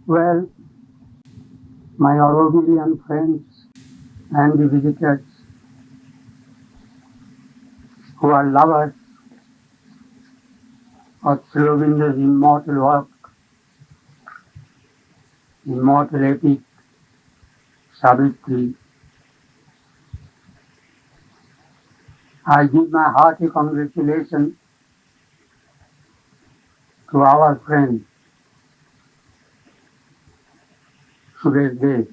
Well, my Aurovillian friends and the visitors who are lovers of Sri Aurobillo's immortal work, immortal epic, Savitri, I give my hearty congratulations to our friend Suresh Dev,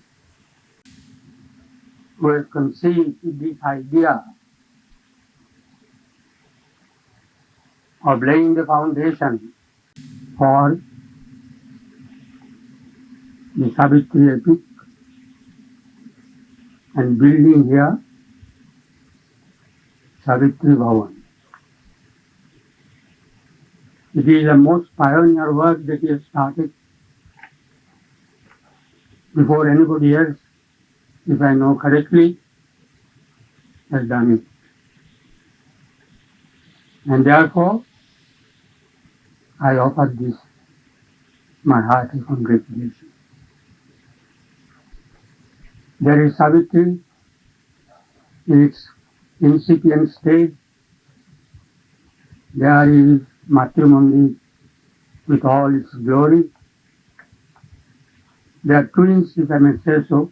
who has conceived this idea of laying the foundation for the Savitri epic and building here Savitri Bhavan. It is the most pioneer work that he has started before anybody else, if I know correctly, has done it. And therefore, I offer this my hearty congratulations. There is Savitri in its incipient stage. There is matrimony with all its glory. They are twins, if I may say so,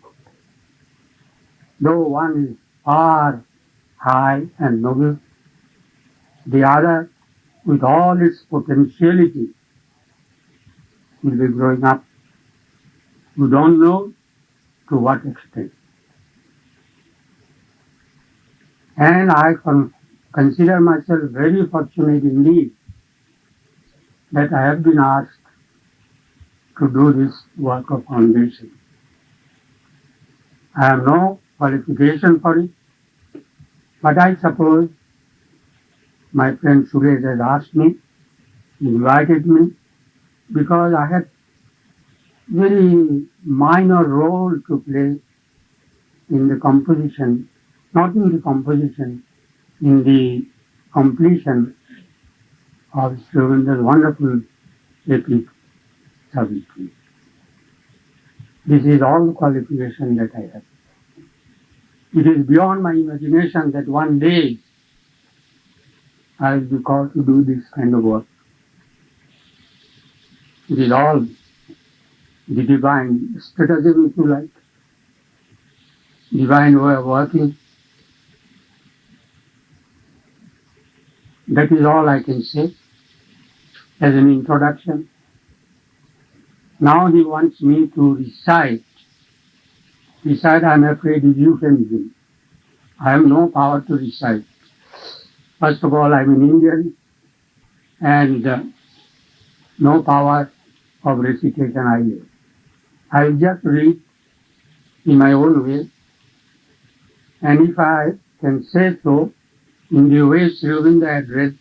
though one is far high and noble, the other, with all its potentiality, will be growing up. You don't know to what extent. And I consider myself very fortunate indeed that I have been asked to do this work of foundation. I have no qualification for it, but I suppose my friend Suresh has asked me, invited me, because I had very minor role to play in the composition, not in the composition, in the completion of Sri Aurobillo's wonderful epic Savitri. This is all the qualification that I have. It is beyond my imagination that one day I will be called to do this kind of work. It is all the divine stratagem, if you like, divine way of working. That is all I can say as an introduction. Now he wants me to recite. Recite, I am afraid, is euphemism. I have no power to recite. First of all, I am an Indian and no power of recitation either. I will just read in my own way, and if I can say so, in the way Sri Aurobillo had read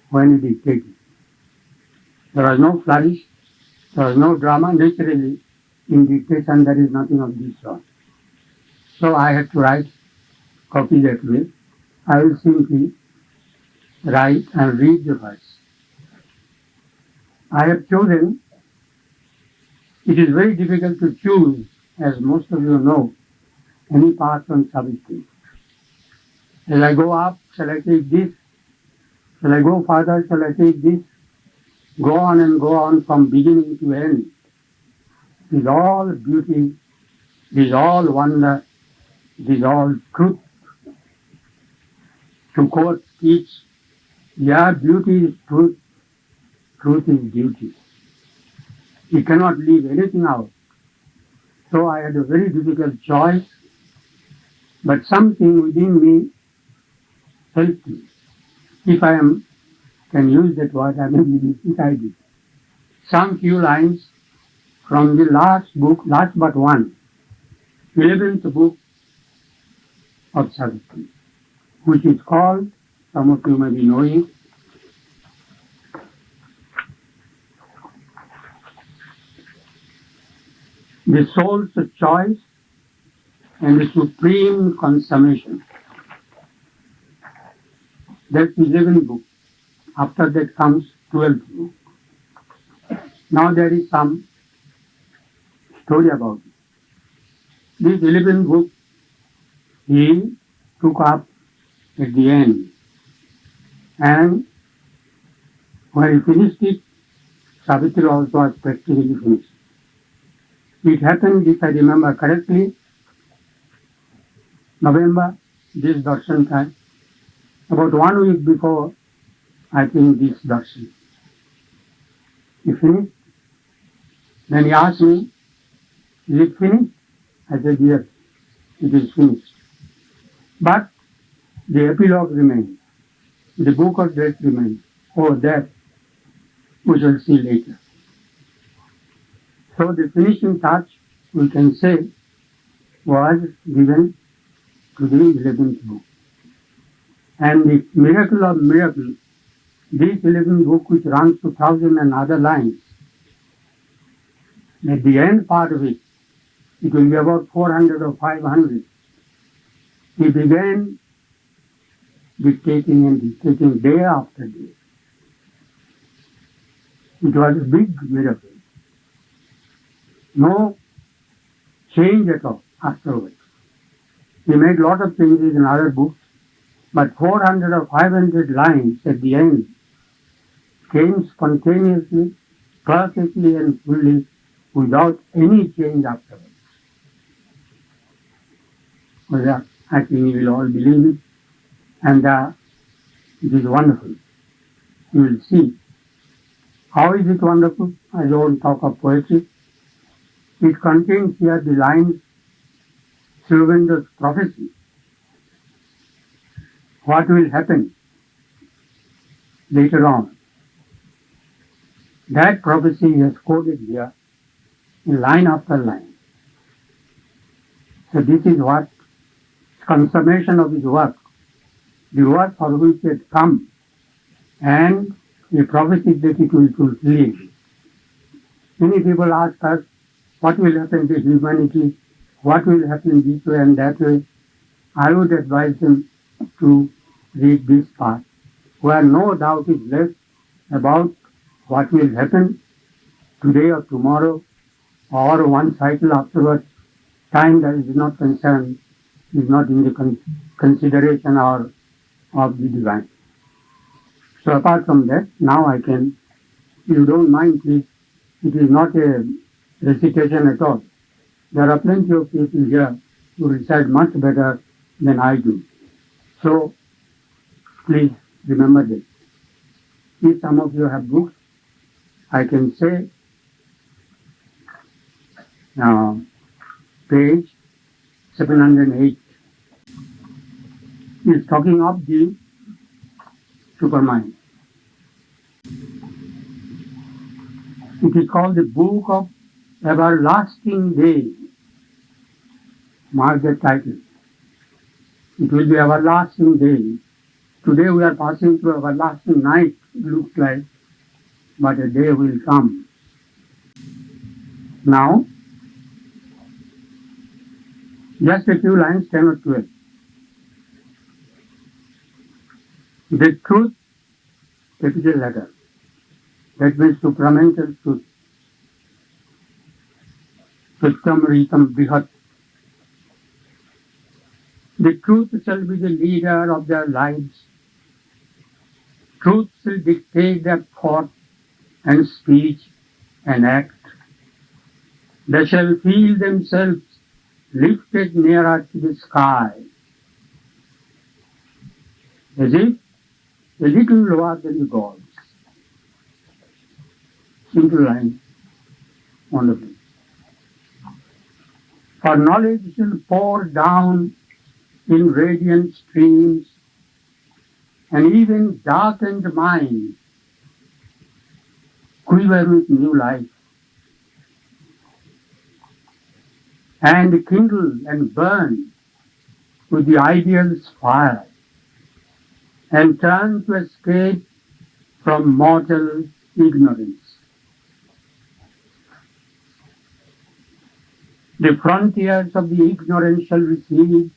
when he dictated. There was no flourish, there was no drama. Naturally, in dictation there is nothing of this sort. So I had to write, copy that way. I will simply write and read the verse. I have chosen, it is very difficult to choose, as most of you know, any part on Savitri. As I go up, shall I take this? Shall I go further? Shall I take this? Go on and go on from beginning to end. It is all beauty, it is all wonder, it is all truth. To quote Keats, yeah, beauty is truth, truth is beauty. You cannot leave anything out. So I had a very difficult choice, but something within me helped me. If I can use that word, I may be decided. Some few lines from the last book, last but one, 11th book of Savitri, which is called, some of you may be knowing, The Soul's Choice and the Supreme Consummation. That's 11th book. After that comes 12th book. Now there is some story about it. This 11th book he took up at the end, and when he finished it, Savitri also was practically finished. It happened, if I remember correctly, November, this darshan time, about 1 week before, I think, this darshan. He finished. Then he asked me, is it finished? I said, yes, it is finished. But the epilogue remains. The book of death remains. Oh, that we shall see later. So the finishing touch, we can say, was given to the 11th book. And the miracle of miracles, this 11th book, which runs to 1,000 and other lines, at the end part of it, it will be about 400 or 500. He began dictating and dictating day after day. It was a big miracle. No change at all afterwards. He made a lot of changes in other books, but 400 or 500 lines at the end came spontaneously, perfectly and fully, without any change afterwards. Well, I think you will all believe it, and it is wonderful. You will see. How is it wonderful? I don't talk of poetry. It contains here the lines Srivendra's prophecy. What will happen later on? That prophecy is quoted here in line after line. So this is what consummation of his work, the work for which he had come, and the prophecy that it will fulfill. Many people ask us, what will happen to humanity? What will happen this way and that way? I would advise them to read this part, where no doubt is left about what will happen today or tomorrow, or one cycle afterwards. Time that is not concerned, is not in the consideration or of the divine. So apart from that, now I can, if you don't mind please, it is not a recitation at all. There are plenty of people here who recite much better than I do. So please remember this. If some of you have books, I can say page 708 is talking of the supermind. It is called the Book of Everlasting Day. Mark the title. It will be everlasting day. Today we are passing through everlasting night, it looks like, but a day will come. Now, just a few lines, 10 or 12. The truth, capital letter, that means supramental truth. Sutam Ritam Brihat. The truth shall be the leader of their lives. Truth shall dictate their thought and speech and act. They shall feel themselves lifted nearer to the sky, as if a little lower than the gods. Simple line, wonderful. For knowledge shall pour down in radiant streams, and even darkened minds quiver with new life, and kindle and burn with the ideal's fire, and turn to escape from mortal ignorance. The frontiers of the ignorant shall recede,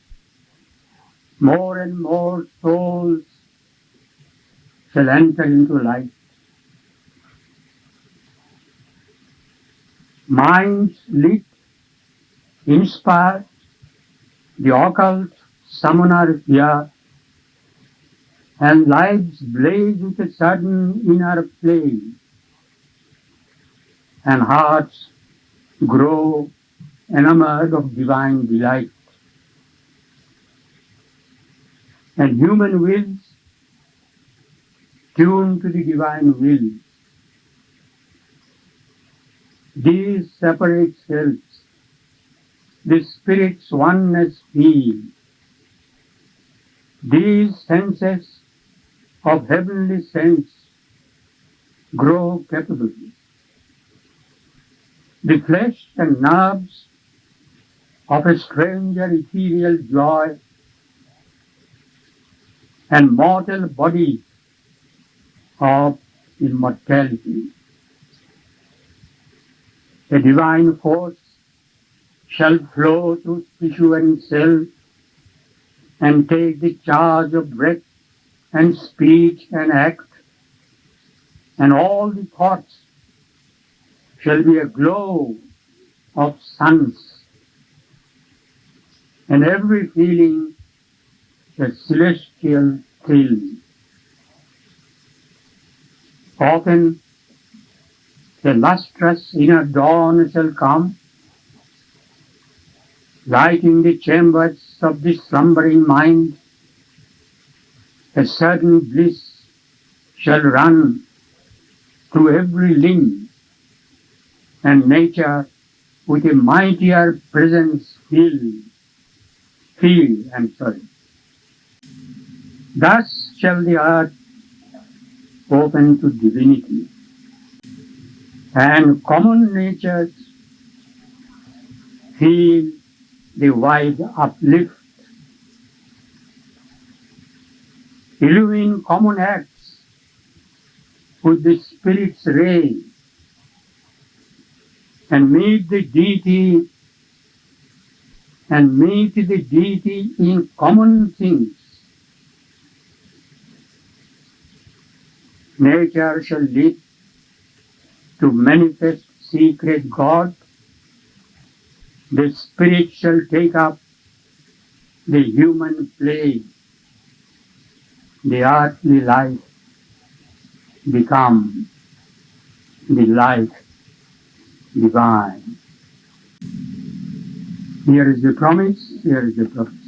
more and more souls shall enter into light. Minds lit inspired, the occult summoner here, and lives blaze with a sudden inner flame, and hearts grow enamored of divine delight. And human wills tuned to the divine will. These separate selves, the spirit's oneness feel. These senses of heavenly sense grow capable. The flesh and nerves of a stranger ethereal joy and mortal body of immortality. A divine force shall flow through tissue and cell and take the charge of breath and speech and act, and all the thoughts shall be a glow of suns, and every feeling a celestial thrill. Often a lustrous inner dawn shall come, lighting the chambers of the slumbering mind. A certain bliss shall run through every limb, and nature with a mightier presence Thus shall the earth open to divinity, and common natures feel the wide uplift. Illumine common acts with the Spirit's ray, and meet the deity in common things. Nature shall live to manifest secret God. The Spirit shall take up the human play. The earthly life become the life divine. Here is the promise, here is the prophecy.